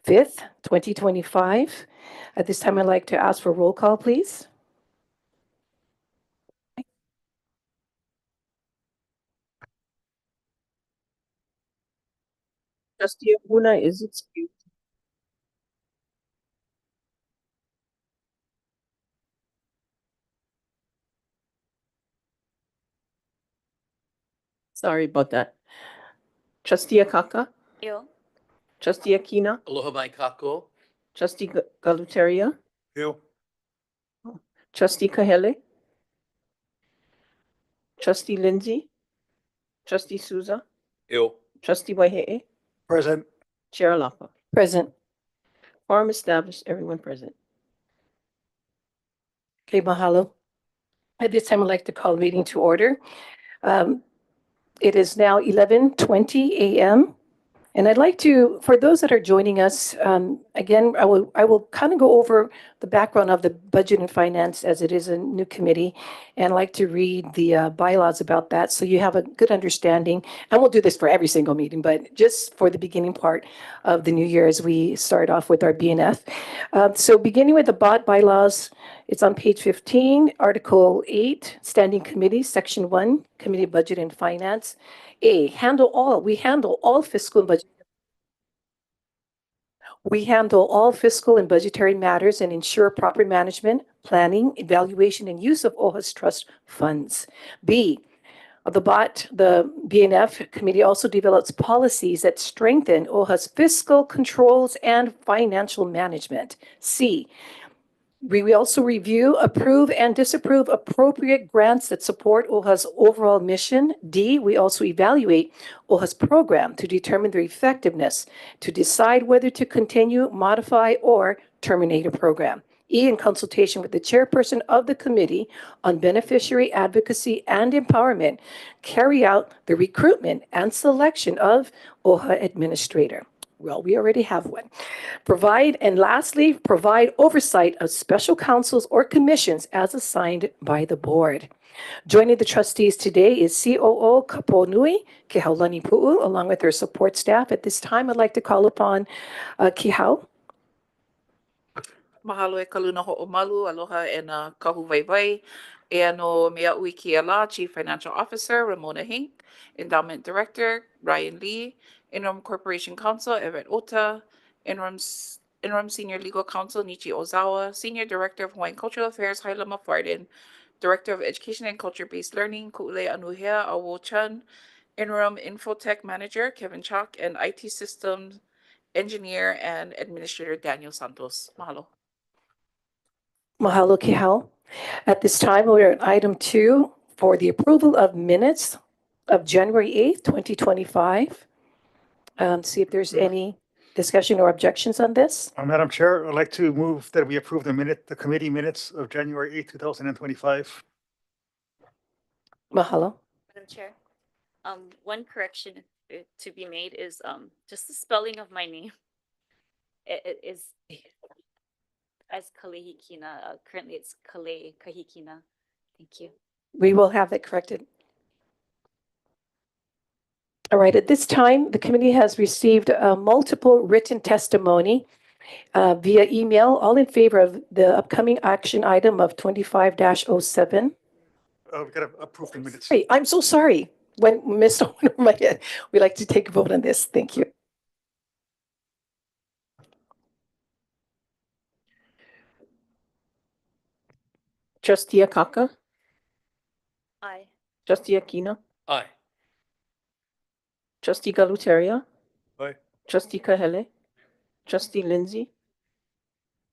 5th, 2025. At this time, I'd like to ask for roll call, please. Trustee Abuna is excused. Sorry about that. Trustee Akaka? Yo. Trustee Akina? Aloha mai kako. Trustee Galuteria? Yo. Trustee Kahele? Trustee Lindsay? Trustee Souza? Yo. Trustee Waihe'e? Present. Chair Lapa? Present. Quorum established, everyone present. Okay, mahalo. At this time, I'd like to call the meeting to order. It is now 11:20 a.m. And I'd like to, for those that are joining us, again, I will kind of go over the background of the Budget and Finance as it is a new committee, and like to read the bylaws about that so you have a good understanding. And we'll do this for every single meeting, but just for the beginning part of the new year as we start off with our BNF. So beginning with the bylaws, it's on page 15, Article 8, Standing Committee, Section 1, Committee Budget and Finance. We handle all fiscal and budget. We handle all fiscal and budgetary matters and ensure proper management, planning, evaluation, and use of OHA's trust funds. B, the BNF committee also develops policies that strengthen OHA's fiscal controls and financial management. C, we also review, approve, and disapprove appropriate grants that support OHA's overall mission. D, we also evaluate OHA's program to determine their effectiveness, to decide whether to continue, modify, or terminate a program. E, in consultation with the chairperson of the Committee on Beneficiary Advocacy and Empowerment, carry out the recruitment and selection of OHA administrator. Well, we already have one. And lastly, provide oversight of special councils or commissions as assigned by the board. Joining the trustees today is COO Kaponui, Kehaulani Pu'u, along with her support staff. At this time, I'd like to call upon Kihau. Mahalo e kaluna ho'omalu, aloha e na kahu vaivai. E ano mea ui ki ala, Chief Financial Officer, Ramona Hink, Endowment Director, Ryan Lee, Interim Corporation Counsel, Everett Ota, Interim Senior Legal Counsel, Nichi Ozawa, Senior Director of Hawaiian Cultural Affairs, Haila Mafardin, Director of Education and Culture-Based Learning, Ku'ule Anuhea Awo Chun, Interim Infotech Manager, Kevin Chalk, and IT Systems Engineer and Administrator, Daniel Santos. Mahalo. Mahalo, Kihau. At this time, we are at item 2 for the approval of minutes of January 8th, 2025. See if there's any discussion or objections on this. Madam Chair, I'd like to move that we approve the committee minutes of January 8, 2025. Mahalo. Madam Chair, one correction to be made is just the spelling of my name. It is as Kalehikina. Currently, it's Kale Kahikina. Thank you. We will have that corrected. All right, at this time, the committee has received multiple written testimony via email, all in favor of the upcoming action item of 25-07. We got to approve the minutes. Hey, I'm so sorry. When missed over my head, we'd like to take a vote on this. Thank you. Trustee Akaka? Aye. Trustee Akina? Aye. Trustee Galuteria? Aye. Trustee Kahele? Trustee Lindsay?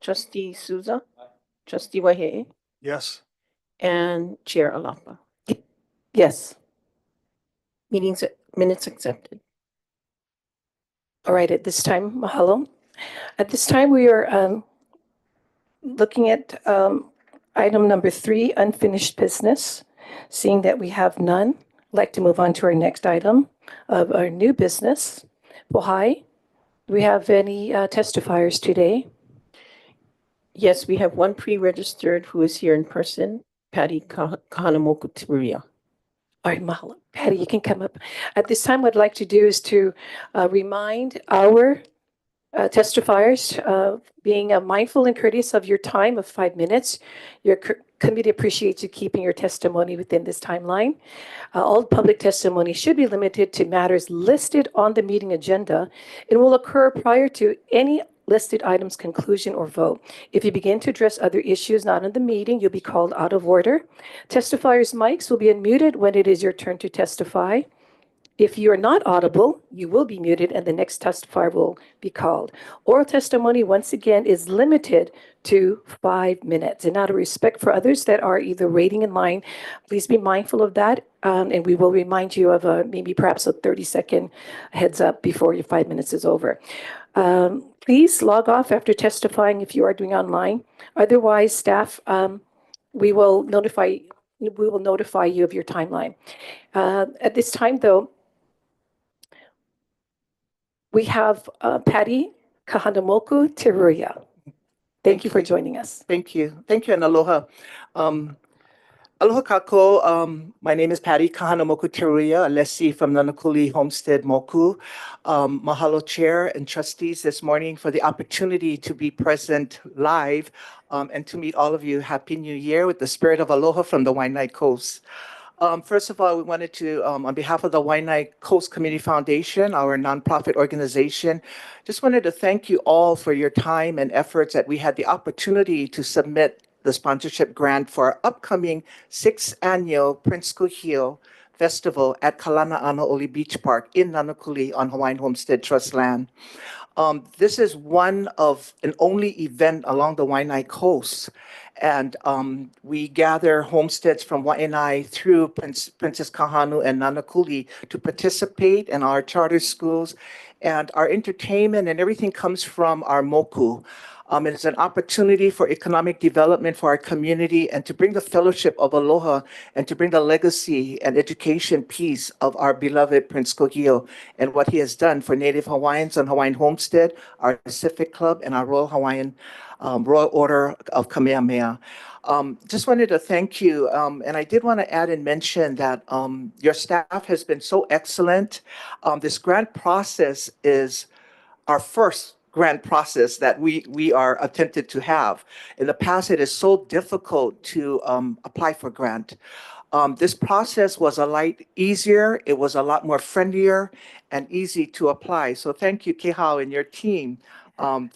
Trustee Souza? Trustee Waihe'e? Yes. And Chair Alapa. Yes. Minutes accepted. All right, at this time, mahalo. At this time, we are looking at item number 3, unfinished business. Seeing that we have none, I'd like to move on to our next item of our new business. Pohai, do we have any testifiers today? Yes, we have one pre-registered who is here in person, Patty Kahanamoku Tiburia. All right, mahalo. Patty, you can come up. At this time, what I'd like to do is to remind our Testifiers, being mindful and courteous of your time of 5 minutes, your committee appreciates you keeping your testimony within this timeline. All public testimony should be limited to matters listed on the meeting agenda and will occur prior to any listed item's conclusion or vote. If you begin to address other issues not in the meeting, you'll be called out of order. Testifiers' mics will be unmuted when it is your turn to testify. If you are not audible, you will be muted and the next testifier will be called. Oral testimony, once again, is limited to 5 minutes. And out of respect for others that are either waiting in line, please be mindful of that. And we will remind you of maybe perhaps a 30-second heads up before your 5 minutes is over. Please log off after testifying if you are doing online. Otherwise, staff, we will notify you of your timeline. At this time, though, we have Patty Kahanamoku Teruya. Thank you for joining us. Thank you. Thank you, and aloha. Aloha kako. My name is Patty Kahanamoku Teruya, a lessee from Nanakuli Homestead Moku. Mahalo, Chair and trustees, this morning for the opportunity to be present live and to meet all of you. Happy New Year with the spirit of aloha from the Waianae Coast. First of all, we wanted to, on behalf of the Waianae Coast Community Foundation, our nonprofit organization, just wanted to thank you all for your time and efforts that we had the opportunity to submit the sponsorship grant for our upcoming 6th annual Prince Kuhio Festival at Kalana-Anaoli Beach Park in Nanakuli on Hawaiian Homestead Trust land. This is one of an only event along the Waianae Coast. And we gather homesteads from Waianae through Princess Kahanu and Nanakuli to participate in our charter schools. And our entertainment and everything comes from our moku. It's an opportunity for economic development for our community and to bring the fellowship of aloha and to bring the legacy and education piece of our beloved Prince Kuhio and what he has done for Native Hawaiians on Hawaiian Homestead, our Pacific Club, and our Royal Hawaiian Royal Order of Kamehameha. Just wanted to thank you. And I did want to add and mention that your staff has been so excellent. This grant process is our first grant process that we are attempted to have. In the past, it is so difficult to apply for grant. This process was a lot easier. It was a lot more friendlier and easy to apply. So thank you, Kehao, and your team.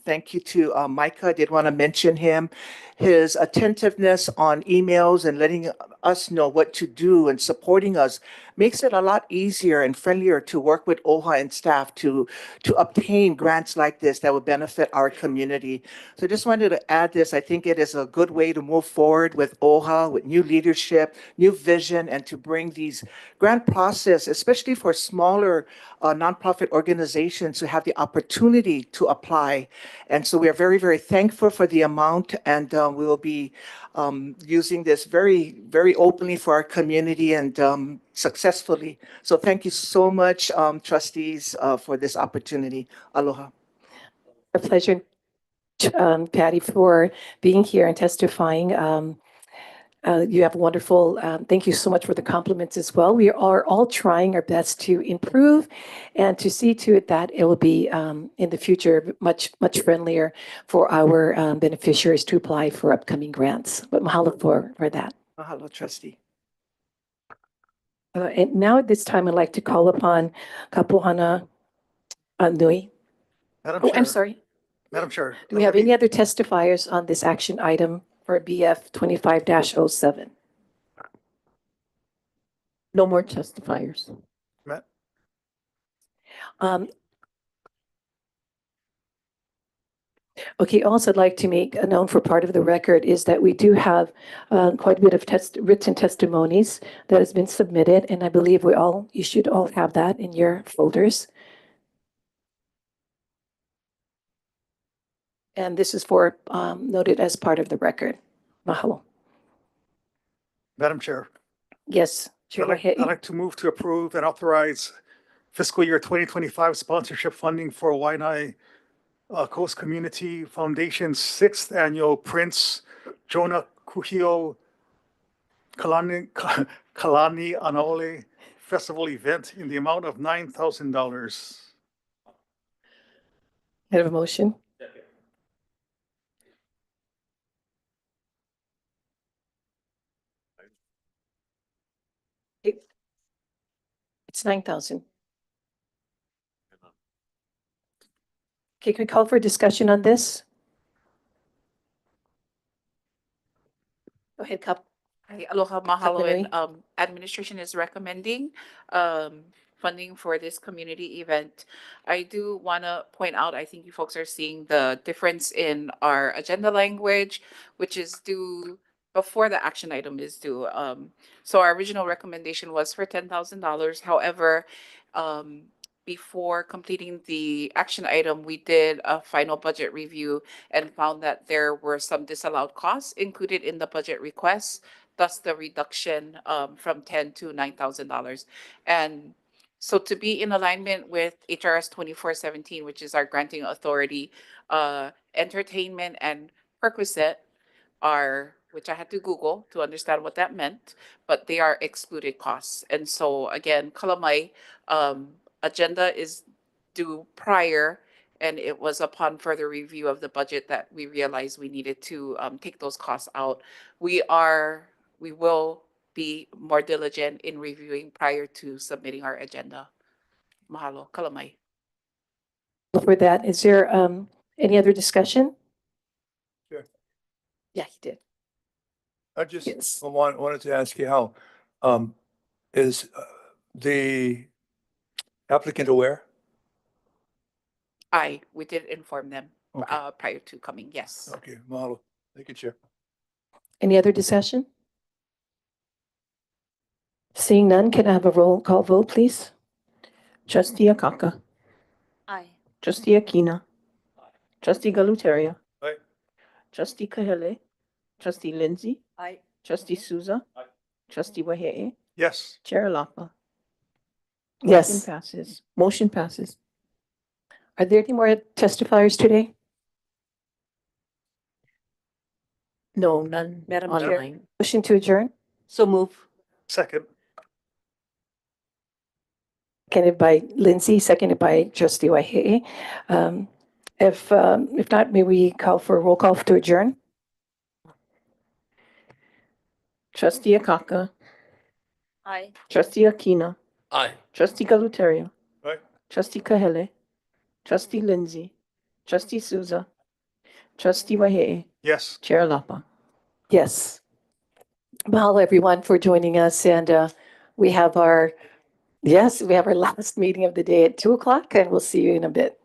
Thank you to Micah. I did want to mention him. His attentiveness on emails and letting us know what to do and supporting us makes it a lot easier and friendlier to work with OHA and staff to obtain grants like this that would benefit our community. So I just wanted to add this. I think it is a good way to move forward with OHA, with new leadership, new vision, and to bring these grant process, especially for smaller nonprofit organizations who have the opportunity to apply. And so we are very, very thankful for the amount, and we will be using this very, very openly for our community and successfully. So thank you so much, trustees, for this opportunity. Aloha. A pleasure, Patty, for being here and testifying. You have wonderful, thank you so much for the compliments as well. We are all trying our best to improve and to see to it that it will be in the future much friendlier for our beneficiaries to apply for upcoming grants. But mahalo for that. Mahalo, trustee. And now at this time, I'd like to call upon Kapuana Nui. Madam Oh, Chair. I'm sorry. Madam Chair. Do we have any other testifiers on this action item for BF 25-07? No more testifiers. Okay, also I'd like to make a known for part of the record is that we do have quite a bit of written testimonies that has been submitted, and I believe you should all have that in your folders. And this is for noted as part of the record. Mahalo. Madam Chair. Yes, Chair I'd like to move to approve and authorize fiscal year 2025 sponsorship funding for Waianae Coast Community Foundation's 6th annual Prince Jonah Kuhio Kalani Anaole Festival event in the amount of $9,000. I have a motion. It's 9,000. Okay, can we call for discussion on this? Go ahead, Kap. Hi, aloha, mahalo, and Kapinui. administration is recommending funding for this community event. I do want to point out, I think you folks are seeing the difference in our agenda language, which is due before the action item is due. So our original recommendation was for $10,000. However, before completing the action item, we did a final budget review and found that there were some disallowed costs included in the budget requests, thus the reduction from $10,000 to $9,000. And so to be in alignment with HRS 2417, which is our granting authority, entertainment and perquisite are, which I had to Google to understand what that meant, but they are excluded costs. And so again, Kalamai agenda is due prior, and it was upon further review of the budget that we realized we needed to take those costs out. We will be more diligent in reviewing prior to submitting our agenda. Mahalo, Kalamai. For that, is there any other discussion? Sure. Yeah, he did. I just Yes. wanted to ask you how, is the applicant aware? We did inform them Okay. prior to coming, yes. Okay, mahalo. Thank you, Chair. Any other discussion? Seeing none, can I have a roll call vote, please? Trustee Akaka, Aye. Trustee Akina, Trustee Galutaria. Aye. Trustee Kahele, Trustee Lindsay, Aye. Trustee Souza. Aye. Trustee Wahehe, Yes. Chair Lapa. Yes. Motion passes. Are there any more testifiers today? No, none Madam Chair. online. Motion to adjourn? So move. Second. Seconded by Lindsay, seconded by Trustee Waihehe. If not, may we call for a roll call to adjourn? Trustee Akaka, Aye. Trustee Akina, Aye. Trustee Galutaria. Aye. Trustee Kahele, Trustee Lindsay, Trustee Souza, Trustee Wahehe, Yes. Chair Lapa. Yes. Mahalo, everyone, for joining us. And we have our last meeting of the day at 2:00, and we'll see you in a bit.